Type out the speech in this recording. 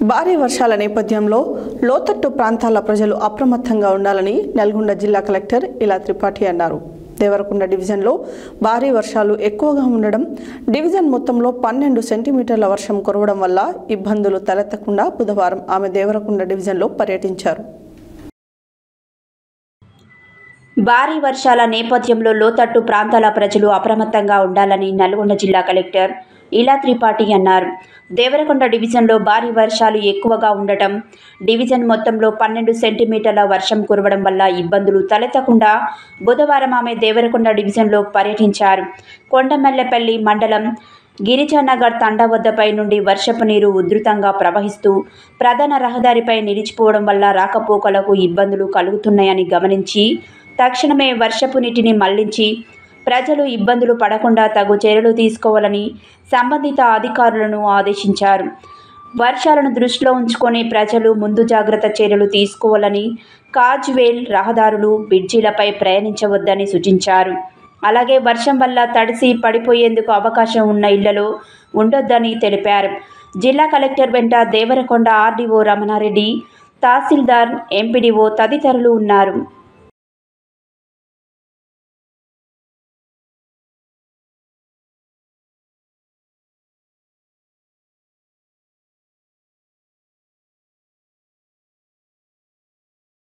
భారీ వర్షాల నేపథ్యంలో లోతట్టు ప్రాంతాల ప్రజలు అప్రమత్తంగా ఉండాలని నల్గొండ జిల్లా కలెక్టర్ ఇలా త్రిపాఠి అన్నారు. దేవరకొండ డివిజన్లో భారీ వర్షాలు ఎక్కువగా ఉండడం, డివిజన్ మొత్తంలో 12 సెంటీమీటర్ల వర్షం కురవడం వల్ల ఇబ్బందులు తలెత్తకుండా బుధవారం ఆమె దేవరకొండ డివిజన్లో పర్యటించారు. భారీ వర్షాల నేపథ్యంలో లోతట్టు ప్రాంతాల ప్రజలు అప్రమత్తంగా ఉండాలని నల్గొండ జిల్లా కలెక్టర్ ఇలా త్రిపాఠి అన్నారు. దేవరకొండ డివిజన్లో భారీ వర్షాలు ఎక్కువగా ఉండటం, డివిజన్ మొత్తంలో 12 సెంటీమీటర్ల వర్షం కురవడం వల్ల ఇబ్బందులు తలెత్తకుండా బుధవారం ఆమె దేవరకొండ డివిజన్లో పర్యటించారు. కొండమెల్లపల్లి మండలం గిరిజానగర్ తండా వద్దపై నుండి వర్షపు నీరు ఉధృతంగా ప్రవహిస్తూ ప్రధాన రహదారిపై నిలిచిపోవడం వల్ల రాకపోకలకు ఇబ్బందులు కలుగుతున్నాయని గమనించి తక్షణమే వర్షపు నీటిని మళ్లించి ప్రజలు ఇబ్బందులు పడకుండా తగు చర్యలు తీసుకోవాలని సంబంధిత అధికారులను ఆదేశించారు. వర్షాలను దృష్టిలో ఉంచుకొని ప్రజలు ముందు జాగ్రత్త చర్యలు తీసుకోవాలని, కాజ్వేల్, రహదారులు, బ్రిడ్జిలపై ప్రయాణించవద్దని సూచించారు. అలాగే వర్షం వల్ల తడిసి పడిపోయేందుకు అవకాశం ఉన్న ఇళ్లలో ఉండొద్దని తెలిపారు. జిల్లా కలెక్టర్ వెంట దేవరకొండ ఆర్డీఓ రమణారెడ్డి, తహసీల్దార్, ఎంపీడీఓ తదితరులు ఉన్నారు.